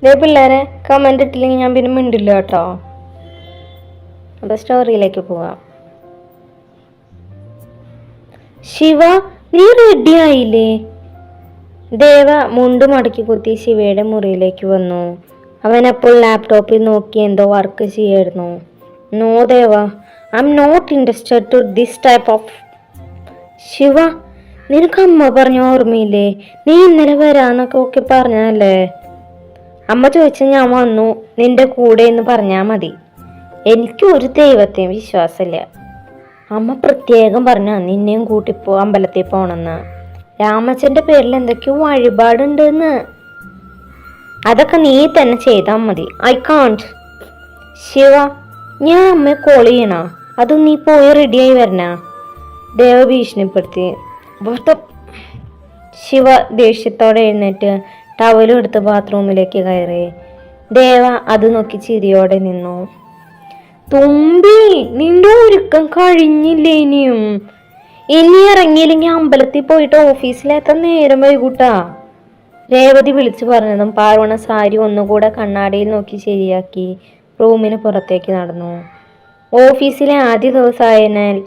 ദേ പിള്ളേരെ കമന്റ് ഇട്ടില്ലെങ്കിൽ ഞാൻ പിന്നെ മിണ്ടില്ല കേട്ടോ. അപ്പൊ സ്റ്റോറിയിലേക്ക് പോവാം. ശിവ, നീ റെഡി ആയില്ലേ? ദേവ മുണ്ട് മടക്കി കുത്തി ശിവയുടെ മുറിയിലേക്ക് വന്നു. അവൻ അപ്പോൾ ലാപ്ടോപ്പിൽ നോക്കി എന്തോ വർക്ക് ചെയ്യായിരുന്നു. No Deva, I am not interested to this type of. Shiva, നിനക്ക് അമ്മ പറഞ്ഞ ഓർമ്മയില്ലേ? നീ ഇന്നലെ വരാന്നൊക്കെ ഒക്കെ പറഞ്ഞല്ലേ? അമ്മ ചോദിച്ച ഞാൻ വന്നു നിന്റെ കൂടെ എന്ന് പറഞ്ഞാൽ മതി. എനിക്ക് ഒരു ദൈവത്തെയും വിശ്വാസമില്ല. അമ്മ പ്രത്യേകം പറഞ്ഞ നിന്നെയും കൂട്ടിപ്പോ അമ്പലത്തിൽ പോണെന്ന്. രാമച്ചന്റെ പേരിൽ എന്തൊക്കെയോ വഴിപാടുണ്ടെന്ന്. അതൊക്കെ നീ തന്നെ ചെയ്താൽ മതി. I can't. ശിവ, ഞാൻ അമ്മയെ കോൾ ചെയ്യണ? അത് നീ പോയി റെഡിയായി വരണ? ദേവ ഭീഷണിപ്പെടുത്തി. ശിവ ദേഷ്യത്തോടെ എഴുന്നേറ്റ് ടവലും എടുത്ത് ബാത്റൂമിലേക്ക് കയറി. ദേവ അത് നോക്കി ചിരിയോടെ നിന്നു. തുമ്പി, നിന്റെ ഒരുക്കം കഴിഞ്ഞില്ലേ? ഇനി ഇറങ്ങിയില്ലെങ്കിൽ അമ്പലത്തിൽ പോയിട്ട് ഓഫീസിലെത്താൻ നേരം വൈകൂട്ടാ. രേവതി വിളിച്ചു പറഞ്ഞതും പാർവണ സാരി ഒന്നുകൂടെ കണ്ണാടിയിൽ നോക്കി ശരിയാക്കി റൂമിന് പുറത്തേക്ക് നടന്നു. ഓഫീസിലെ ആദ്യ ദിവസമായതിനാൽ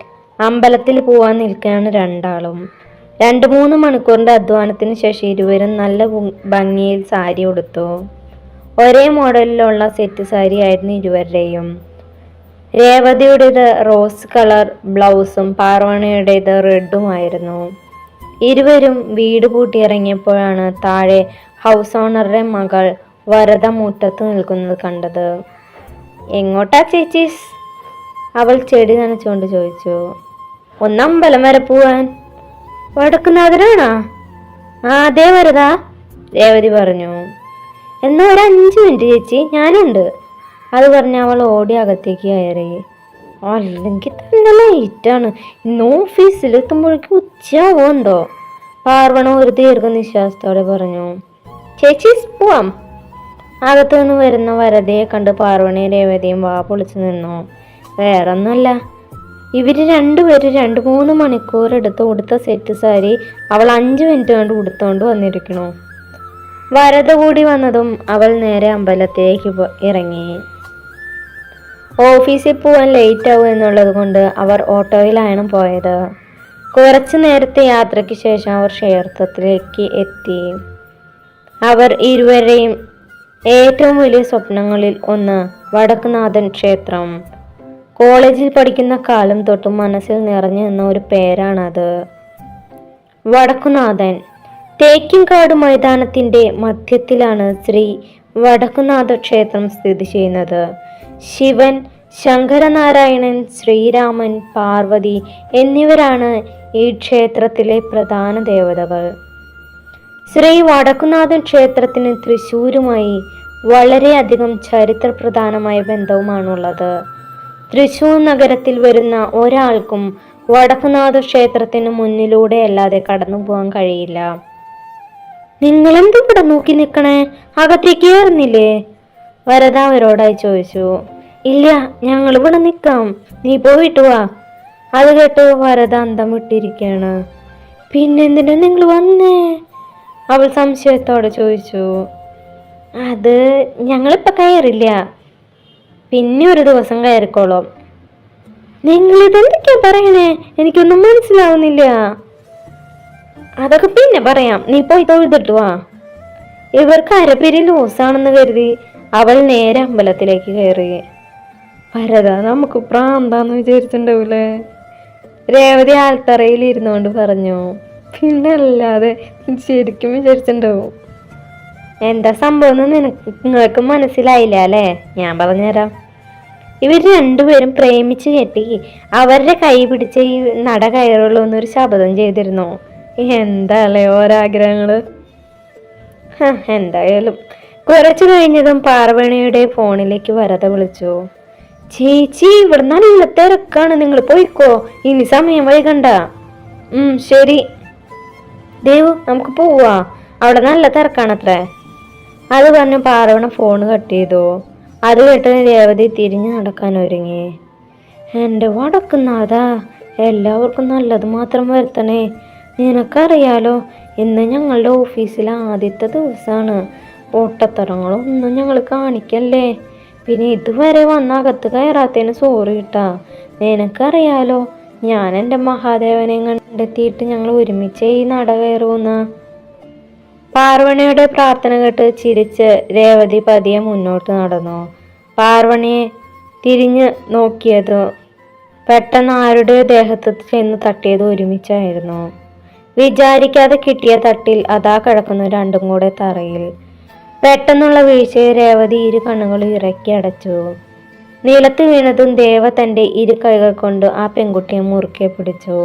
അമ്പലത്തിൽ പോവാൻ നിൽക്കുകയാണ് രണ്ടാളും. 2-3 മണിക്കൂറിന്റെ അധ്വാനത്തിന് ശേഷം ഇരുവരും നല്ല ഭംഗിയിൽ സാരി ഉടുത്തു. ഒരേ മോഡലിലുള്ള സെറ്റ് സാരി ആയിരുന്നു ഇരുവരുടെയും. രേവതിയുടേത് റോസ് കളർ ബ്ലൗസും പാർവണയുടേത് റെഡുമായിരുന്നു. ഇരുവരും വീട് പൂട്ടിയിറങ്ങിയപ്പോഴാണ് താഴെ ഹൗസ് ഓണറുടെ മകൾ വരദ മുറ്റത്ത് നിൽക്കുന്നത് കണ്ടത്. എങ്ങോട്ടാ ചേച്ചീസ്? അവൾ ചെടി നനച്ചുകൊണ്ട് ചോദിച്ചു. ഒന്ന് അമ്പലം വരെ പോവാൻ. വടക്കുന്നാഥനാണോ? അതേ വരദ, രേവതി പറഞ്ഞു. എന്നാ ഒരു 5 മിനിറ്റ് ചേച്ചി, ഞാനുണ്ട്. അത് പറഞ്ഞ അവൾ ഓടി അകത്തേക്ക് കയറി. അല്ലെങ്കിൽ തന്നെ ലൈറ്റാണ്. ഇന്ന് ഓഫീസിൽ എത്തുമ്പോഴേക്കും ഉച്ചയാവുമെന്തോ. പാർവണ ഒരു ദീർഘനിശ്വാസത്തോടെ പറഞ്ഞു. ചേച്ചി പോവാം. അകത്തു നിന്ന് വരുന്ന വരതയെ കണ്ട് പാർവണയും രേവതിയും വാ പൊളിച്ചു നിന്നു. വേറൊന്നുമല്ല, ഇവര് രണ്ടുപേരും 2-3 മണിക്കൂർ എടുത്ത് ഉടുത്ത സെറ്റ് സാരി അവൾ 5 മിനിറ്റ് കൊണ്ട് ഉടുത്തോണ്ട് വന്നിരിക്കണു. വരത കൂടി വന്നതും അവൾ നേരെ അമ്പലത്തിലേക്ക് ഇറങ്ങി. ഓഫീസിൽ പോവാൻ ലേറ്റ് ആവും എന്നുള്ളത് കൊണ്ട് അവർ ഓട്ടോയിലാണ് പോയത്. കുറച്ചു നേരത്തെ യാത്രയ്ക്ക് ശേഷം അവർ ക്ഷേത്രത്തിലേക്ക് എത്തി. അവർ ഇരുവരെയും ഏറ്റവും വലിയ സ്വപ്നങ്ങളിൽ ഒന്ന് വടക്കുനാഥൻ ക്ഷേത്രം. കോളേജിൽ പഠിക്കുന്ന കാലം തൊട്ട് മനസ്സിൽ നിറഞ്ഞു നിന്ന ഒരു പേരാണത്. വടക്കുനാഥൻ. തേക്കിൻകാട് മൈതാനത്തിന്റെ മധ്യത്തിലാണ് ശ്രീ വടക്കുനാഥ ക്ഷേത്രം സ്ഥിതി ചെയ്യുന്നത്. ശിവൻ, ശങ്കരനാരായണൻ, ശ്രീരാമൻ, പാർവതി എന്നിവരാണ് ഈ ക്ഷേത്രത്തിലെ പ്രധാന ദേവതകൾ. ശ്രീ വടക്കുനാഥൻ ക്ഷേത്രത്തിന് തൃശ്ശൂരുമായി വളരെയധികം ചരിത്രപ്രധാനമായ ബന്ധവുമാണുള്ളത്. തൃശ്ശൂർ നഗരത്തിൽ വരുന്ന ഒരാൾക്കും വടക്കുനാഥ ക്ഷേത്രത്തിന് മുന്നിലൂടെ അല്ലാതെ കടന്നു പോകാൻ കഴിയില്ല. നിങ്ങളെന്ത് ഇവിടെ നോക്കി നിൽക്കണേ? അകത്തേക്ക് കയറുന്നില്ലേ? വരദ അവരോടായി ചോദിച്ചു. ഇല്ല, ഞങ്ങൾ ഇവിടെ നിൽക്കാം, നീ പോയിട്ട് വാ. അത് കേട്ട് വരദ അന്തം വിട്ടിരിക്കുകയാണ്. പിന്നെന്തിനാ നിങ്ങൾ വന്നേ? അവൾ സംശയത്തോടെ ചോദിച്ചു. അത് ഞങ്ങളിപ്പോൾ കയറില്ല, പിന്നെ ഒരു ദിവസം കയറിക്കോളാം. നിങ്ങളിതെന്തൊക്കെയാ പറയണേ? എനിക്കൊന്നും മനസ്സിലാവുന്നില്ല. അതൊക്കെ പിന്നെ പറയാം, നീ പോയി തൊഴുതിട്ട് വാ. ഇവർക്ക് അരപ്പിരി ലൂസാണെന്ന് കരുതി അവൾ നേരെ അമ്പലത്തിലേക്ക് കയറി. വരദ, നമുക്ക് പ്രാന്താന്ന് വിചാരിച്ചിട്ടുണ്ടാവൂലേ? രേവതി ആൽത്തറയിൽ ഇരുന്നുകൊണ്ട് പറഞ്ഞു. പിന്നെ അല്ലാതെ ശരിക്കും വിചാരിച്ചിട്ടുണ്ടാവും. എന്താ സംഭവം നിങ്ങൾക്ക് മനസ്സിലായില്ല അല്ലേ? ഞാൻ പറഞ്ഞുതരാം. ഇവർ രണ്ടുപേരും പ്രേമിച്ച് കെട്ടി അവരുടെ കൈ പിടിച്ച് ഈ നട കയറുള്ളൂ എന്നൊരു ശപഥം ചെയ്തിരുന്നു. എന്താല്ലേ ഓരാഗ്രഹങ്ങള്. എന്തായാലും കുറച്ചു കഴിഞ്ഞതും പാർവണിയുടെ ഫോണിലേക്ക് വരദ വിളിച്ചു. ചേച്ചി, ഇവിടെ നല്ല തിരക്കാണ്, നിങ്ങൾ പോയിക്കോ, ഇനി സമയം വൈകണ്ട. ശരി ദേവു, നമുക്ക് പോവാ, അവിടെ നല്ല തിരക്കാണത്രേ. അത് പറഞ്ഞ് പാർവണ ഫോൺ കട്ട് ചെയ്തു. അത് കേട്ട് രേവതി തിരിഞ്ഞു നടക്കാൻ ഒരുങ്ങി. എൻ്റെ വടക്കുന്നാഥാ, എല്ലാവർക്കും നല്ലത് മാത്രം വരുത്തണേ. നിനക്കറിയാലോ, ഇന്ന് ഞങ്ങളുടെ ഓഫീസിലെ ആദ്യത്തെ ദിവസമാണ്. പൊട്ടത്തരങ്ങളൊന്നും ഞങ്ങൾ കാണിക്കല്ലേ. പിന്നെ ഇതുവരെ വന്ന അകത്ത് കയറാത്തതിന് സോറി കേട്ടാ. നിനക്കറിയാലോ ഞാൻ എൻ്റെ മഹാദേവനെ കണ്ടെത്തിയിട്ട് ഞങ്ങൾ ഒരുമിച്ച് ഈ നട കയറുന്ന. പാർവണിയുടെ പ്രാർത്ഥന കേട്ട് ചിരിച്ച് രേവതി പതിയെ മുന്നോട്ട് നടന്നു. പാർവണിയെ തിരിഞ്ഞു നോക്കിയത് പെട്ടെന്ന് ആരുടെ ദേഹത്ത് ചെന്ന് തട്ടിയത് ഒരുമിച്ചായിരുന്നു. വിചാരിക്കാതെ കിട്ടിയ തട്ടിൽ അതാ കിടക്കുന്നു രണ്ടും കൂടെ തറയിൽ. പെട്ടെന്നുള്ള വീഴ്ചയെ രേവതി ഇരു കണ്ണുകളും ഇറക്കി അടച്ചു. നിലത്ത് വീണതും ദേവ തൻ്റെ ഇരു കൈകൾ കൊണ്ട് ആ പെൺകുട്ടിയെ മുറുക്കെ പിടിച്ചു.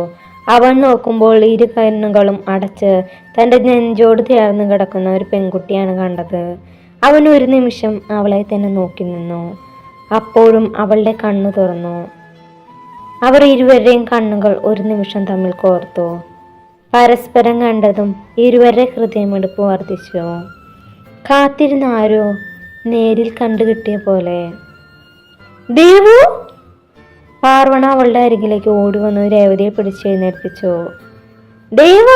അവൻ നോക്കുമ്പോൾ ഇരു കണ്ണുകളും അടച്ച് തൻ്റെ നെഞ്ചോട് ചേർന്ന് കിടക്കുന്ന ഒരു പെൺകുട്ടിയാണ് കണ്ടത്. അവൻ ഒരു നിമിഷം അവളെ തന്നെ നോക്കി നിന്നു. അപ്പോഴും അവളുടെ കണ്ണു തുറന്നു. അവർ ഇരുവരുടെയും കണ്ണുകൾ ഒരു നിമിഷം തമ്മിൽ കോർത്തു. പരസ്പരം കണ്ടതും ഇരുവരുടെ ഹൃദയമെടുപ്പ് വർദ്ധിച്ചു. കാത്തിരുന്ന ആരോ നേരിൽ കണ്ടു കിട്ടിയ പോലെ. ദേവു! പാർവണ അവളുടെ അരികിലേക്ക് ഓടി വന്നു രേവതിയെ പിടിച്ചെഴുന്നേൽപ്പിച്ചു. ദേവ!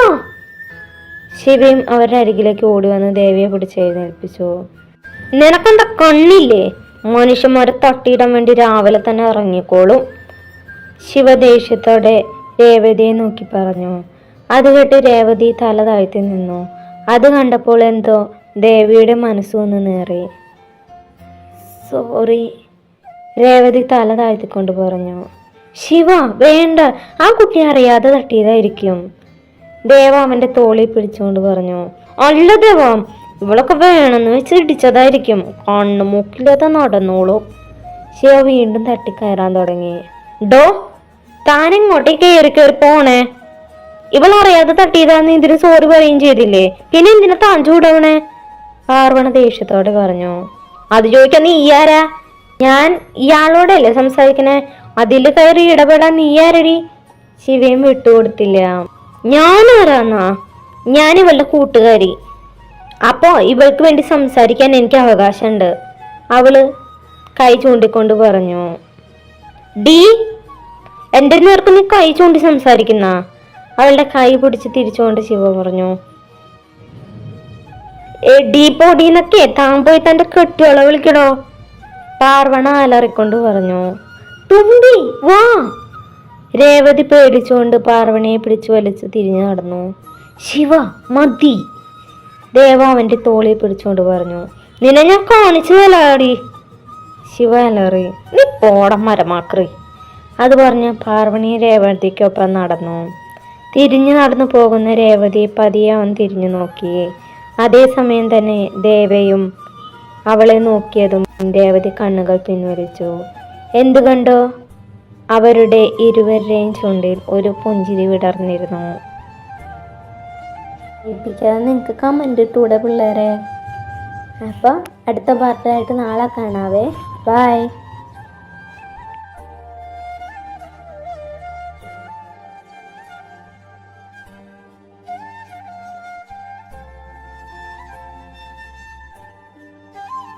ശിവയും അവരുടെ അരികിലേക്ക് ഓടി വന്ന് ദേവിയെ പിടിച്ചെഴുന്നേൽപ്പിച്ചു. നിനക്കെന്താ കണ്ണില്ലേ? മനുഷ്യന്മാരെ തട്ടിയിടാൻ വേണ്ടി രാവിലെ തന്നെ ഇറങ്ങിക്കോളും. ശിവ ദേഷ്യത്തോടെ രേവതിയെ നോക്കി പറഞ്ഞു. അത് കേട്ട് രേവതി തല താഴ്ത്തി നിന്നു. അത് കണ്ടപ്പോൾ എന്തോ ദേവിയുടെ മനസ്സൊന്ന് നേറി. സോറി, രേവതി തല താഴ്ത്തിക്കൊണ്ട് പറഞ്ഞു. ശിവ വേണ്ട, ആ കുട്ടി അറിയാതെ തട്ടിയതായിരിക്കും. ദേവ അവന്റെ തോളിൽ പിടിച്ചുകൊണ്ട് പറഞ്ഞു. അല്ല ദേവ, ഇവളൊക്കെ വേണമെന്ന് വെച്ച് ഇടിച്ചതായിരിക്കും. കണ്ണു മൂക്കില്ലാതെ നടന്നോളൂ. ശിവ വീണ്ടും തട്ടിക്കയറാൻ തുടങ്ങി. ഡോ, താനെങ്ങോട്ടേക്ക് കയറി കയറി പോണേ? ഇവളറിയാതെ തട്ടിയതാന്ന് ഇതിന് സോറി പറയുകയും ചെയ്തില്ലേ, പിന്നെ എന്തിനാ താൻ ചൂടവണേ? പാർവണ ദേഷ്യത്തോടെ പറഞ്ഞു. അത് ചോദിക്കാൻ നീ ആരാ? ഞാൻ ഇയാളോടല്ലേ സംസാരിക്കണേ, അതിൽ കയറി ഇടപെടാൻ നീ ആരടി? ശിവയും വിട്ടുകൊടുത്തില്ല. ഞാനാരാന്നാ? ഞാൻ ഇവളുടെ കൂട്ടുകാരി. അപ്പോ ഇവൾക്ക് വേണ്ടി സംസാരിക്കാൻ എനിക്ക് അവകാശമുണ്ട്. അവള് കൈ ചൂണ്ടിക്കൊണ്ട് പറഞ്ഞു. ഡി, എന്റെ നേർക്ക് നീ കൈ ചൂണ്ടി സംസാരിക്കുന്ന? അവളുടെ കൈ പിടിച്ച് തിരിച്ചുകൊണ്ട് ശിവ പറഞ്ഞു. ഡി പൊടിന്നൊക്കെ താൻ പോയി തന്റെ കെട്ടിയോളെ വിളിക്കണോ? പാർവണ അലറിക്കൊണ്ട് പറഞ്ഞു. തുമ്പി വാ! രേവതി പേടിച്ചുകൊണ്ട് പാർവണയെ പിടിച്ചു വലിച്ചു തിരിഞ്ഞു നടന്നു. ശിവ മതി! ദേവ അവന്റെ തോളിൽ പിടിച്ചുകൊണ്ട് പറഞ്ഞു. നിന്നെ ഞാൻ കാണിച്ചു തലാടി. ശിവ അലറി. നീ പോടം മരമാക്രി. അത് പറഞ്ഞ് പാർവണി രേവതിക്കൊപ്പം നടന്നു. തിരിഞ്ഞു നടന്നു പോകുന്ന രേവതി പതിയെ അവൻ തിരിഞ്ഞു നോക്കി. അതേസമയം തന്നെ ദേവയും അവളെ നോക്കിയതും രേവതി കണ്ണുകൾ പിൻവലിച്ചു. എന്തു കണ്ടോ? അവരുടെ ഇരുവരുടെയും ചുണ്ടിൽ ഒരു പുഞ്ചിരി വിടർന്നിരുന്നു. നിങ്ങൾക്ക് കമന്റ് ഇട്ടൂടെ പിള്ളേരെ? അപ്പൊ അടുത്ത പാർട്ടായിട്ട് നാളെ കാണാവേ. ബൈ.